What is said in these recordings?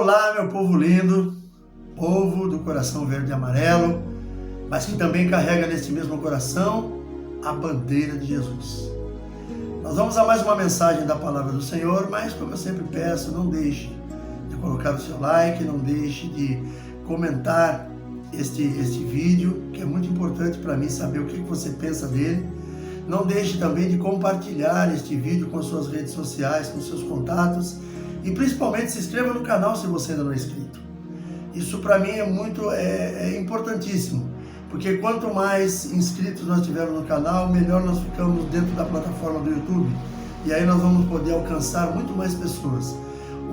Olá, meu povo lindo, povo do coração verde e amarelo, mas que também carrega nesse mesmo coração a bandeira de Jesus. Nós vamos a mais uma mensagem da palavra do Senhor, mas como eu sempre peço, não deixe de colocar o seu like, não deixe de comentar este vídeo, que é muito importante para mim saber o que você pensa dele. Não deixe também de compartilhar este vídeo com as suas redes sociais, com seus contatos. E principalmente se inscreva no canal se você ainda não é inscrito. Isso para mim é importantíssimo, porque quanto mais inscritos nós tivermos no canal, melhor nós ficamos dentro da plataforma do YouTube. E aí nós vamos poder alcançar muito mais pessoas.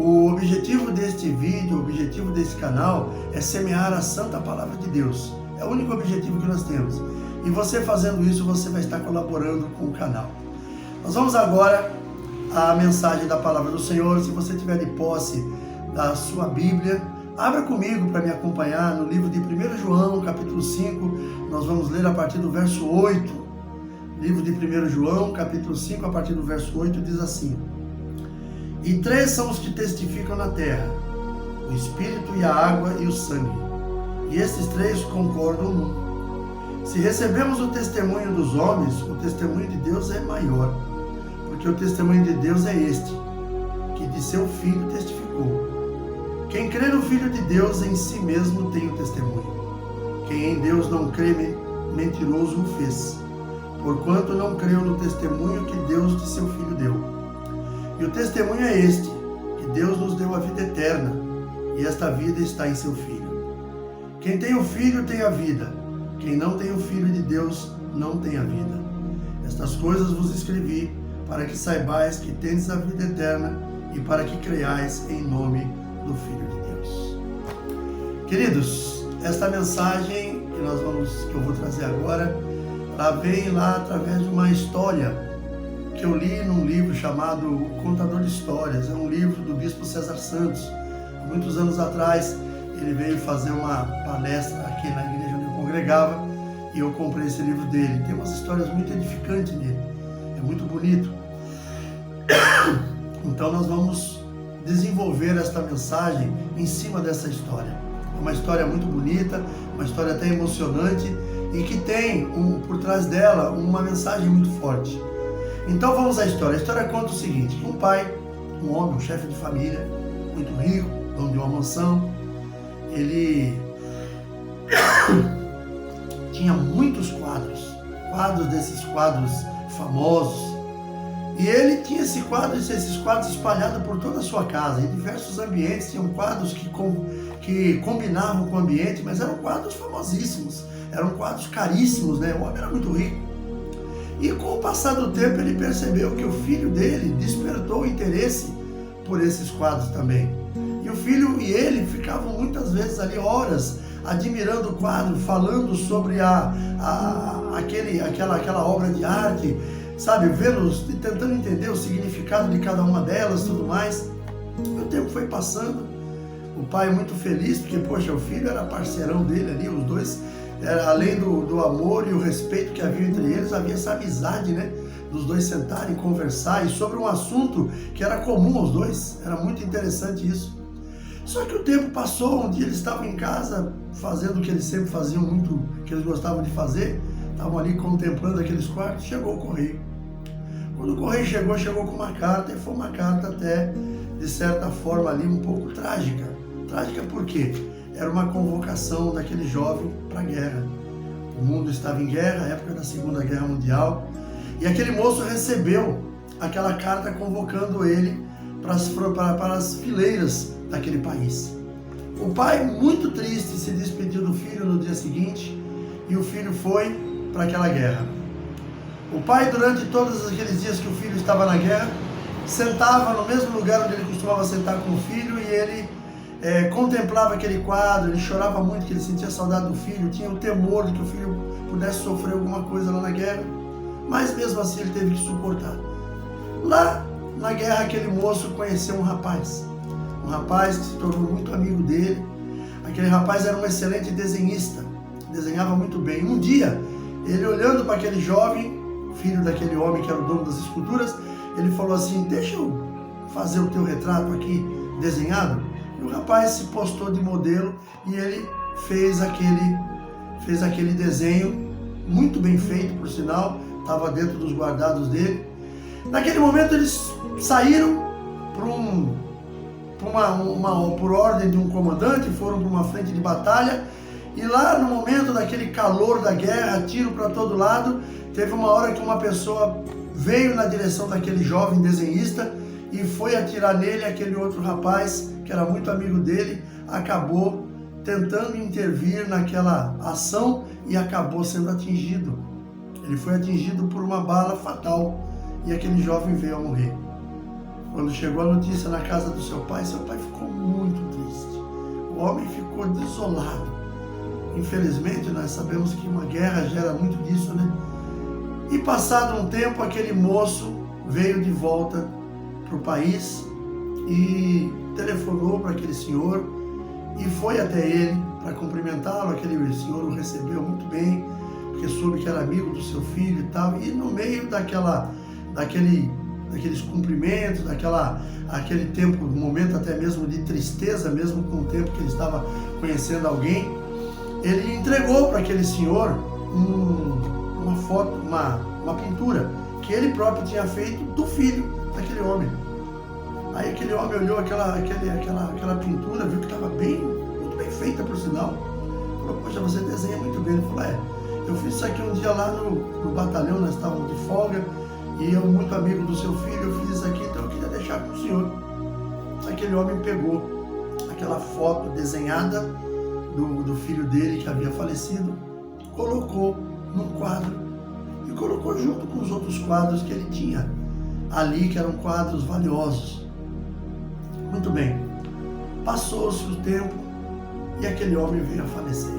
O objetivo deste vídeo, o objetivo desse canal é semear a santa palavra de Deus. É o único objetivo que nós temos. E você fazendo isso, você vai estar colaborando com o canal. Nós vamos agora a mensagem da palavra do Senhor. Se você tiver de posse da sua Bíblia, abra comigo para me acompanhar no livro de 1 João, capítulo 5, nós vamos ler a partir do verso 8. Livro de 1 João, capítulo 5, a partir do verso 8, diz assim: E três são os que testificam na terra, o Espírito e a água e o sangue, e esses três concordam num. Se recebemos o testemunho dos homens, o testemunho de Deus é maior, porque o testemunho de Deus é este, que de seu Filho testificou. Quem crê no Filho de Deus em si mesmo tem o testemunho. Quem em Deus não crê, mentiroso o fez, porquanto não creu no testemunho que Deus de seu Filho deu. E o testemunho é este, que Deus nos deu a vida eterna, e esta vida está em seu Filho. Quem tem o Filho tem a vida, quem não tem o Filho de Deus não tem a vida. Estas coisas vos escrevi, para que saibais que tendes a vida eterna e para que creiais em nome do Filho de Deus. Queridos, esta mensagem que eu vou trazer agora, ela vem lá através de uma história que eu li num livro chamado O Contador de Histórias. É um livro do Bispo César Santos. Há muitos anos atrás, ele veio fazer uma palestra aqui na igreja onde eu congregava e eu comprei esse livro dele. Tem umas histórias muito edificantes nele. É muito bonito. Então nós vamos desenvolver esta mensagem em cima dessa história. É uma história muito bonita, uma história até emocionante e que tem por trás dela uma mensagem muito forte. Então vamos à história. A história conta o seguinte: um pai, um homem, um chefe de família, muito rico, dono de uma mansão, ele tinha muitos quadros desses quadros famosos. E ele tinha esses quadros espalhados por toda a sua casa, em diversos ambientes. Tinham quadros que combinavam com o ambiente, mas eram quadros famosíssimos, eram quadros caríssimos, né? O homem era muito rico. E com o passar do tempo ele percebeu que o filho dele despertou o interesse por esses quadros também. E o filho e ele ficavam muitas vezes ali horas admirando o quadro, falando sobre aquela obra de arte, sabe, vê-los e tentando entender o significado de cada uma delas, tudo mais. E o tempo foi passando, o pai muito feliz, porque, poxa, o filho era parceirão dele ali, os dois, além do amor e o respeito que havia entre eles, havia essa amizade, né, dos dois sentarem, conversar, e sobre um assunto que era comum aos dois. Era muito interessante isso. Só que o tempo passou, um dia eles estavam em casa, fazendo o que eles sempre faziam muito, que eles gostavam de fazer, estavam ali contemplando aqueles quartos. Chegou o correio. Quando o correio chegou com uma carta, e foi uma carta até, de certa forma ali, um pouco trágica. Trágica por quê? Era uma convocação daquele jovem para a guerra. O mundo estava em guerra, a época da Segunda Guerra Mundial, e aquele moço recebeu aquela carta convocando ele para as fileiras daquele país. O pai, muito triste, se despediu do filho no dia seguinte, e o filho foi para aquela guerra. O pai, durante todos aqueles dias que o filho estava na guerra, sentava no mesmo lugar onde ele costumava sentar com o filho, e ele contemplava aquele quadro. Ele chorava muito, que ele sentia saudade do filho, tinha o temor de que o filho pudesse sofrer alguma coisa lá na guerra, mas mesmo assim ele teve que suportar. Lá na guerra, aquele moço conheceu um rapaz que se tornou muito amigo dele. Aquele rapaz era um excelente desenhista, desenhava muito bem. Um dia, ele olhando para aquele jovem, filho daquele homem que era o dono das esculturas, ele falou assim: deixa eu fazer o teu retrato aqui desenhado. E o rapaz se postou de modelo e ele fez aquele desenho, muito bem feito, por sinal, estava dentro dos guardados dele. Naquele momento eles saíram por ordem de um comandante, foram para uma frente de batalha, e lá no momento daquele calor da guerra, tiro para todo lado, teve uma hora que uma pessoa veio na direção daquele jovem desenhista e foi atirar nele. Aquele outro rapaz, que era muito amigo dele, acabou tentando intervir naquela ação e acabou sendo atingido. Ele foi atingido por uma bala fatal e aquele jovem veio a morrer. Quando chegou a notícia na casa do seu pai ficou muito triste. O homem ficou desolado. Infelizmente, nós sabemos que uma guerra gera muito disso, né? E passado um tempo, aquele moço veio de volta para o país e telefonou para aquele senhor e foi até ele para cumprimentá-lo. Aquele senhor o recebeu muito bem, porque soube que era amigo do seu filho e tal. E no meio daqueles cumprimentos, aquele tempo, um momento até mesmo de tristeza, mesmo com o tempo que ele estava conhecendo alguém, ele entregou para aquele senhor uma foto, uma pintura que ele próprio tinha feito do filho daquele homem. Aí aquele homem olhou aquela pintura, viu que estava muito bem feita, por sinal. Falou: poxa, você desenha muito bem. Ele falou: eu fiz isso aqui um dia lá no batalhão, nós estávamos de folga, e eu, muito amigo do seu filho, eu fiz isso aqui, então eu queria deixar com o senhor. Aquele homem pegou aquela foto desenhada do filho dele que havia falecido, colocou num quadro e colocou junto com os outros quadros que ele tinha ali, que eram quadros valiosos. Muito bem, passou-se o tempo e aquele homem veio a falecer.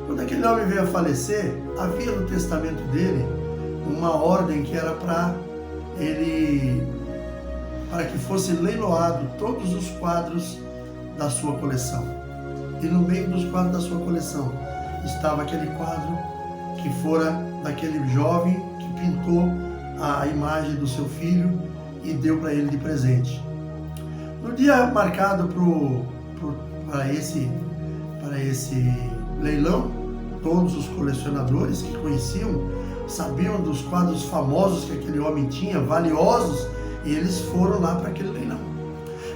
Quando aquele homem veio a falecer, havia no testamento dele uma ordem que era para que fosse leiloado todos os quadros da sua coleção. E no meio dos quadros da sua coleção estava aquele quadro que fora daquele jovem que pintou a imagem do seu filho e deu para ele de presente. No dia marcado para esse leilão, todos os colecionadores que conheciam, sabiam dos quadros famosos que aquele homem tinha, valiosos, e eles foram lá para aquele leilão.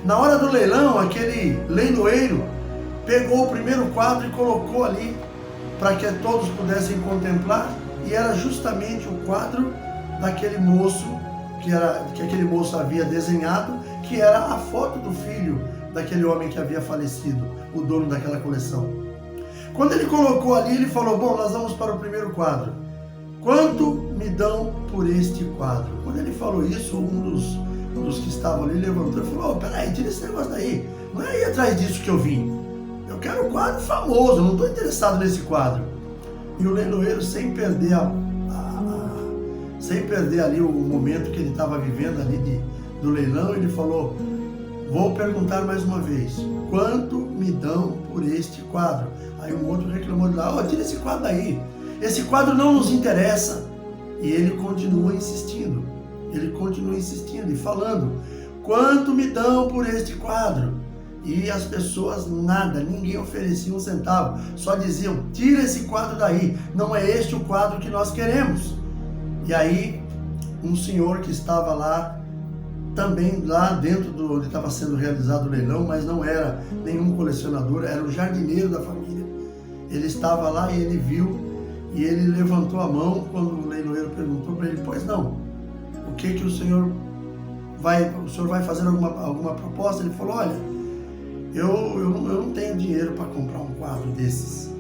Na hora do leilão, aquele leiloeiro pegou o primeiro quadro e colocou ali para que todos pudessem contemplar, e era justamente o quadro daquele moço que aquele moço havia desenhado, que era a foto do filho daquele homem que havia falecido, o dono daquela coleção. Quando ele colocou ali, ele falou: bom, nós vamos para o primeiro quadro. Quanto me dão por este quadro? Quando ele falou isso, um dos que estavam ali levantou e falou: peraí, tira esse negócio daí, não é aí atrás disso que eu vim. Eu quero um quadro famoso, não estou interessado nesse quadro. E o leiloeiro, sem perder ali o momento que ele estava vivendo ali do leilão, ele falou: vou perguntar mais uma vez, quanto me dão por este quadro? Aí um outro reclamou de lá: tira esse quadro daí, esse quadro não nos interessa. E ele continua insistindo e falando: quanto me dão por este quadro? E as pessoas nada, ninguém oferecia um centavo, só diziam: tira esse quadro daí, não é este o quadro que nós queremos. E aí um senhor que estava lá, também lá dentro onde estava sendo realizado o leilão, mas não era nenhum colecionador, era o jardineiro da família. Ele estava lá e ele viu, e ele levantou a mão quando o leiloeiro perguntou para ele: pois não, o que o senhor vai fazer alguma proposta? Ele falou: olha, eu não tenho dinheiro para comprar um quadro desses,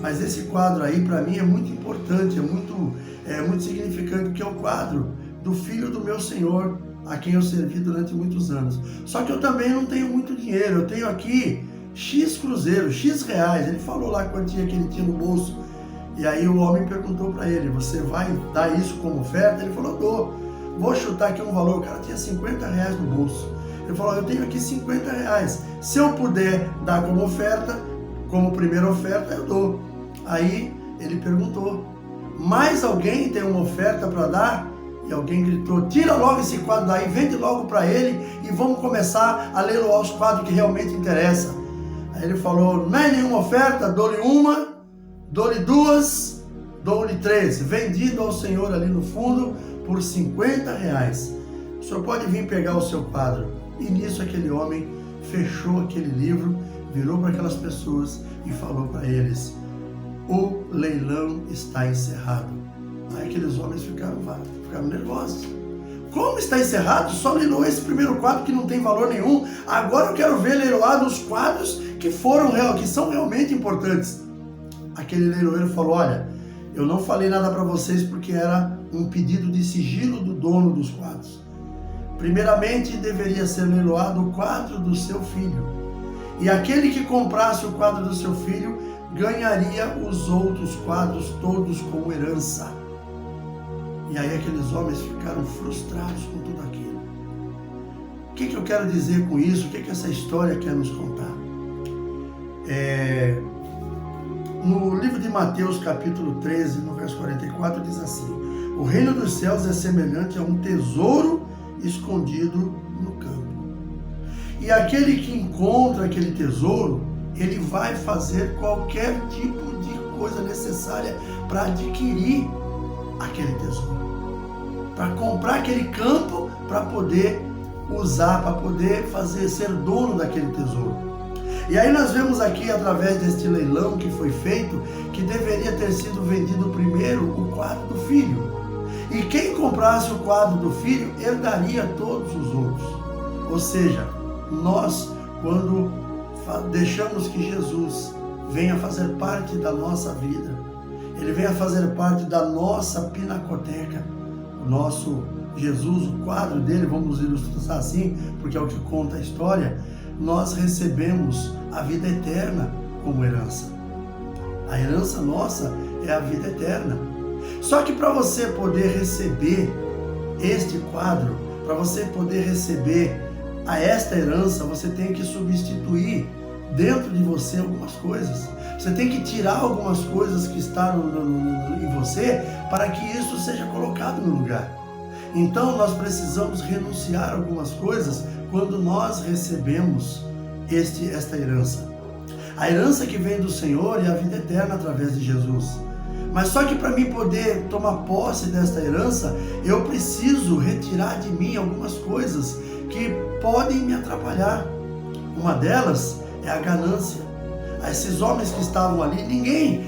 mas esse quadro aí para mim é muito importante, é muito significante, porque é o quadro do filho do meu senhor, a quem eu servi durante muitos anos. Só que eu também não tenho muito dinheiro, eu tenho aqui X cruzeiros, X reais. Ele falou lá a quantia que ele tinha no bolso. E aí o homem perguntou para ele: você vai dar isso como oferta? Ele falou: dou. Vou chutar aqui um valor. O cara tinha 50 reais no bolso. Ele falou: eu tenho aqui 50 reais. Se eu puder dar como oferta, como primeira oferta, eu dou. Aí ele perguntou: mais alguém tem uma oferta para dar? E alguém gritou: tira logo esse quadro daí, vende logo para ele e vamos começar a leiloar os quadros que realmente interessam. Aí ele falou: não é nenhuma oferta, dou-lhe uma, dou-lhe duas, dou-lhe três, vendido ao senhor ali no fundo por R$50. O senhor pode vir pegar o seu quadro. E nisso aquele homem fechou aquele livro, virou para aquelas pessoas e falou para eles: o leilão está encerrado. Aí aqueles homens ficaram nervosos. Como está encerrado? Só leiloou esse primeiro quadro que não tem valor nenhum. Agora eu quero ver leiloado os quadros que são realmente importantes. Aquele leiloeiro falou: olha, eu não falei nada para vocês porque era um pedido de sigilo do dono dos quadros. Primeiramente deveria ser leiloado o quadro do seu filho. E aquele que comprasse o quadro do seu filho ganharia os outros quadros todos como herança. E aí aqueles homens ficaram frustrados com tudo aquilo. O que eu quero dizer com isso? O que essa história quer nos contar? No livro de Mateus, capítulo 13, no verso 44, diz assim: o reino dos céus é semelhante a um tesouro escondido no campo. E aquele que encontra aquele tesouro, ele vai fazer qualquer tipo de coisa necessária para adquirir aquele tesouro, para comprar aquele campo, para poder usar, para poder ser dono daquele tesouro. E aí nós vemos aqui, através deste leilão que foi feito, que deveria ter sido vendido primeiro o quadro do filho. E quem comprasse o quadro do filho herdaria todos os outros. Ou seja, nós, quando deixamos que Jesus venha fazer parte da nossa vida, Ele venha fazer parte da nossa pinacoteca, o nosso Jesus, o quadro dele, vamos ilustrar assim, porque é o que conta a história, nós recebemos a vida eterna como herança. A herança nossa é a vida eterna. Só que para você poder receber este quadro, para você poder receber esta herança, você tem que substituir dentro de você algumas coisas. Você tem que tirar algumas coisas que estão em você para que isso seja colocado no lugar. Então nós precisamos renunciar a algumas coisas quando nós recebemos esta herança. A herança que vem do Senhor é a vida eterna através de Jesus. Mas só que para mim poder tomar posse desta herança, eu preciso retirar de mim algumas coisas que podem me atrapalhar. Uma delas é a ganância. Esses homens que estavam ali,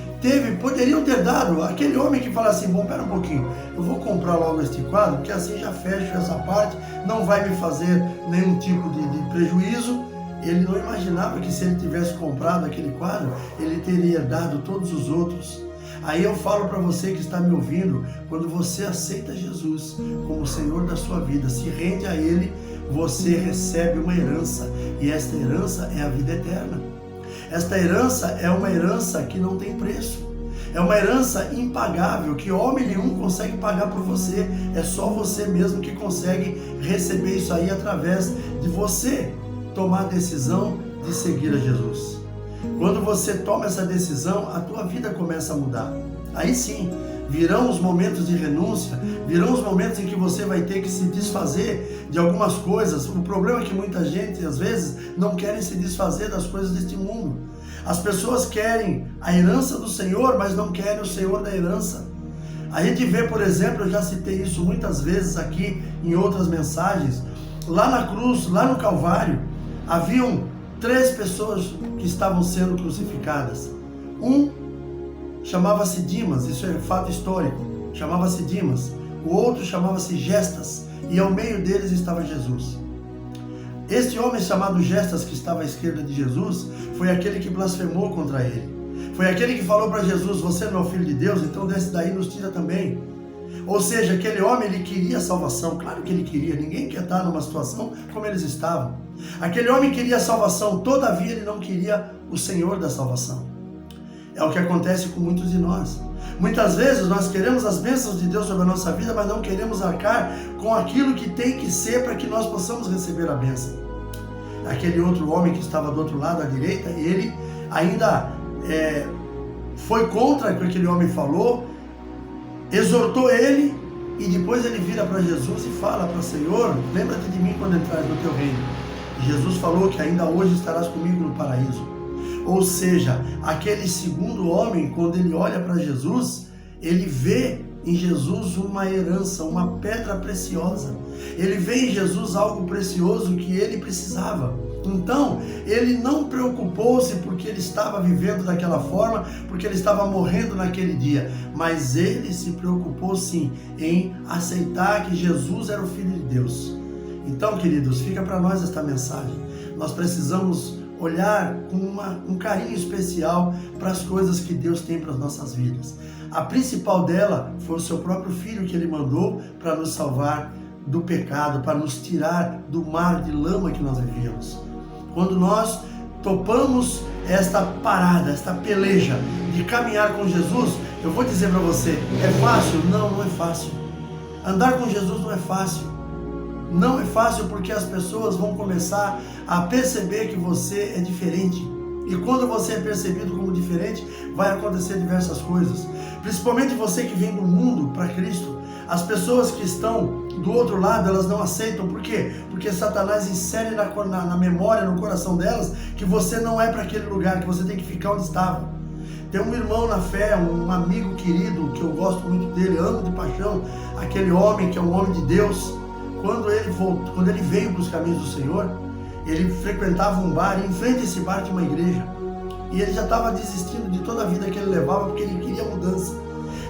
poderiam ter dado. Aquele homem que fala assim: bom, pera um pouquinho, eu vou comprar logo este quadro, porque assim já fecho essa parte, não vai me fazer nenhum tipo de prejuízo. Ele não imaginava que se ele tivesse comprado aquele quadro, ele teria dado todos os outros. Aí eu falo para você que está me ouvindo, quando você aceita Jesus como o Senhor da sua vida, se rende a Ele, você recebe uma herança, e esta herança é a vida eterna. Esta herança é uma herança que não tem preço, é uma herança impagável, que homem nenhum consegue pagar por você, é só você mesmo que consegue receber isso aí através de você tomar a decisão de seguir a Jesus. Quando você toma essa decisão, a tua vida começa a mudar. Aí sim, virão os momentos de renúncia, virão os momentos em que você vai ter que se desfazer de algumas coisas. O problema é que muita gente, às vezes, não querem se desfazer das coisas deste mundo. As pessoas querem a herança do Senhor, mas não querem o Senhor da herança. A gente vê, por exemplo, eu já citei isso muitas vezes aqui em outras mensagens, lá na cruz, lá no Calvário, haviam 3 pessoas que estavam sendo crucificadas. Um chamava-se Dimas, isso é fato histórico, chamava-se Dimas. O outro chamava-se Gestas, e ao meio deles estava Jesus. Este homem chamado Gestas, que estava à esquerda de Jesus, foi aquele que blasfemou contra ele. Foi aquele que falou para Jesus: você não é o Filho de Deus, então desce daí e nos tira também. Ou seja, aquele homem, ele queria salvação, claro que ele queria, ninguém quer estar numa situação como eles estavam. Aquele homem queria salvação, todavia ele não queria o Senhor da salvação. É o que acontece com muitos de nós. Muitas vezes nós queremos as bênçãos de Deus sobre a nossa vida, mas não queremos arcar com aquilo que tem que ser para que nós possamos receber a bênção. Aquele outro homem que estava do outro lado, à direita, ele ainda foi contra o que aquele homem falou, exortou ele, E depois ele vira para Jesus e fala para o Senhor, lembra-te de mim quando entrares no teu reino. E Jesus falou que ainda hoje estarás comigo no paraíso. Ou seja, aquele segundo homem, quando ele olha para Jesus, ele vê em Jesus uma herança, uma pedra preciosa. Ele vê em Jesus algo precioso que ele precisava. Então, ele não preocupou-se porque ele estava vivendo daquela forma, porque ele estava morrendo naquele dia, mas ele se preocupou sim em aceitar que Jesus era o Filho de Deus. Então, queridos, fica para nós esta mensagem. Nós precisamos olhar com um carinho especial para as coisas que Deus tem para as nossas vidas. A principal dela foi o seu próprio Filho que ele mandou para nos salvar do pecado, para nos tirar do mar de lama que nós vivíamos. Quando nós topamos esta parada, esta peleja de caminhar com Jesus, eu vou dizer para você, é fácil? Não, não é fácil. Andar com Jesus não é fácil. Não é fácil porque as pessoas vão começar a perceber que você é diferente. E quando você é percebido como diferente, vai acontecer diversas coisas. Principalmente você que vem do mundo para Cristo. As pessoas que estão do outro lado, elas não aceitam. Por quê? Porque Satanás insere na memória, no coração delas, que você não é para aquele lugar, que você tem que ficar onde estava. Tem um irmão na fé, um amigo querido, que eu gosto muito dele, amo de paixão, aquele homem que é um homem de Deus. Quando ele veio para os caminhos do Senhor, ele frequentava um bar, e em frente a esse bar tinha uma igreja. E ele já estava desistindo de toda a vida que ele levava, porque ele queria mudança.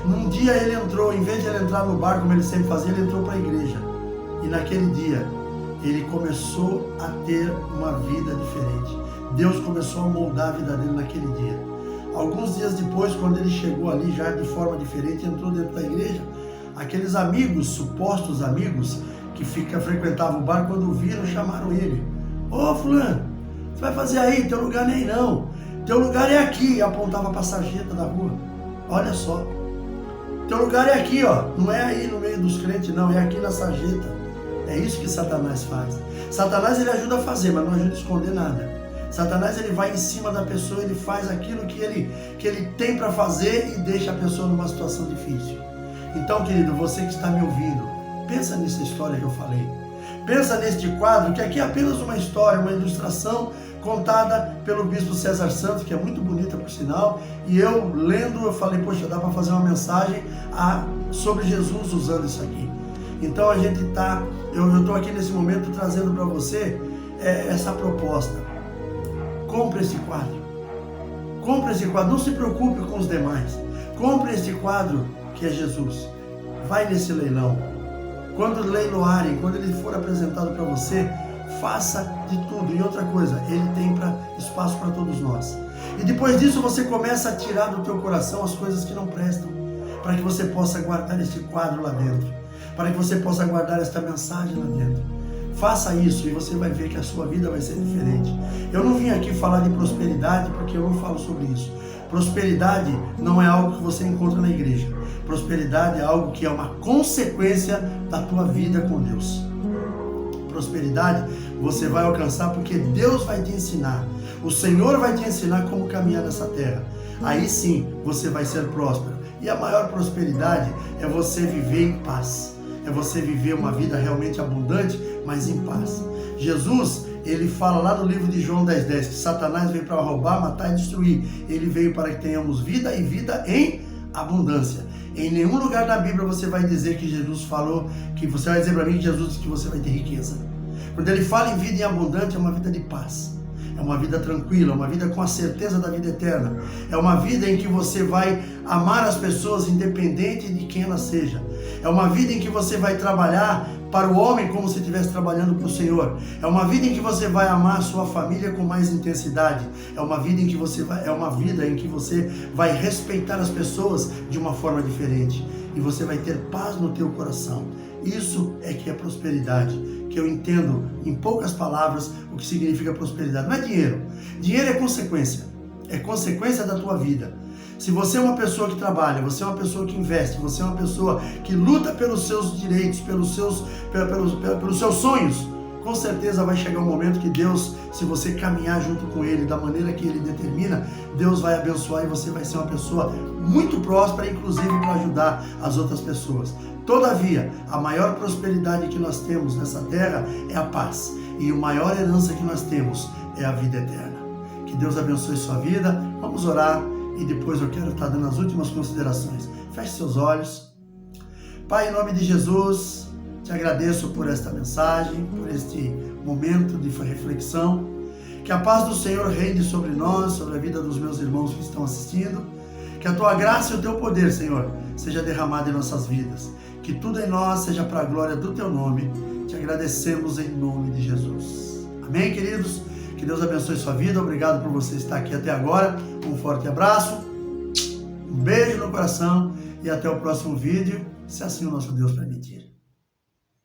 Num dia ele entrou, em vez de ele entrar no bar, como ele sempre fazia, ele entrou para a igreja. E naquele dia, ele começou a ter uma vida diferente. Deus começou a moldar a vida dele naquele dia. Alguns dias depois, quando ele chegou ali já de forma diferente, entrou dentro da igreja, aqueles amigos, supostos amigos, que frequentavam o bar, quando viram, chamaram ele. Ô fulano, você vai fazer aí? Teu lugar nem não. Teu lugar é aqui. E apontava para a sarjeta da rua. Olha só. Teu lugar é aqui, ó. Não é aí no meio dos crentes, não. É aqui na sarjeta. É isso que Satanás faz. Satanás ele ajuda a fazer, mas não ajuda a esconder nada. Satanás ele vai em cima da pessoa, ele faz aquilo que ele tem para fazer e deixa a pessoa numa situação difícil. Então, querido, você que está me ouvindo, pensa nessa história que eu falei. Pensa neste quadro, que aqui é apenas uma história, uma ilustração contada pelo bispo César Santos, que é muito bonita por sinal. E eu lendo, eu falei, poxa, dá para fazer uma mensagem sobre Jesus usando isso aqui. Então eu estou aqui nesse momento trazendo para você essa proposta. Compre esse quadro. Compre esse quadro, não se preocupe com os demais. Compre esse quadro que é Jesus. Vai nesse leilão. Quando leiloarem, quando ele for apresentado para você, faça de tudo. E outra coisa, ele tem espaço para todos nós. E depois disso você começa a tirar do teu coração as coisas que não prestam, para que você possa guardar este quadro lá dentro, para que você possa guardar esta mensagem lá dentro. Faça isso e você vai ver que a sua vida vai ser diferente. Eu não vim aqui falar de prosperidade porque eu não falo sobre isso. Prosperidade não é algo que você encontra na igreja. Prosperidade é algo que é uma consequência da tua vida com Deus. Prosperidade você vai alcançar porque Deus vai te ensinar. O Senhor vai te ensinar como caminhar nessa terra. Aí sim você vai ser próspero. E a maior prosperidade é você viver em paz. É você viver uma vida realmente abundante, mas em paz. Jesus, ele fala lá no livro de João 10:10 que Satanás veio para roubar, matar e destruir. Ele veio para que tenhamos vida e vida em abundância. Em nenhum lugar da Bíblia você vai dizer que Jesus falou, que você vai dizer para mim que Jesus disse que você vai ter riqueza. Quando ele fala em vida em abundante, é uma vida de paz. É uma vida tranquila, uma vida com a certeza da vida eterna. É uma vida em que você vai amar as pessoas independente de quem ela seja. É uma vida em que você vai trabalhar para o homem como se estivesse trabalhando para o Senhor. É uma vida em que você vai amar a sua família com mais intensidade. É uma vida em que você vai respeitar as pessoas de uma forma diferente. E você vai ter paz no teu coração. Isso é que é prosperidade, que eu entendo em poucas palavras o que significa prosperidade. Não é dinheiro. Dinheiro é consequência da tua vida. Se você é uma pessoa que trabalha, você é uma pessoa que investe, você é uma pessoa que luta pelos seus direitos, pelos seus sonhos, com certeza vai chegar um momento que Deus, se você caminhar junto com Ele da maneira que Ele determina, Deus vai abençoar e você vai ser uma pessoa muito próspera, inclusive para ajudar as outras pessoas. Todavia, a maior prosperidade que nós temos nessa terra é a paz. E a maior herança que nós temos é a vida eterna. Que Deus abençoe sua vida. Vamos orar e depois eu quero estar dando as últimas considerações. Feche seus olhos. Pai, em nome de Jesus, te agradeço por esta mensagem, por este momento de reflexão. Que a paz do Senhor reine sobre nós, sobre a vida dos meus irmãos que estão assistindo. Que a tua graça e o teu poder, Senhor, seja derramado em nossas vidas. Que tudo em nós seja para a glória do teu nome. Te agradecemos em nome de Jesus. Amém, queridos? Que Deus abençoe sua vida. Obrigado por você estar aqui até agora. Um forte abraço, um beijo no coração e até o próximo vídeo, se assim o nosso Deus permitir.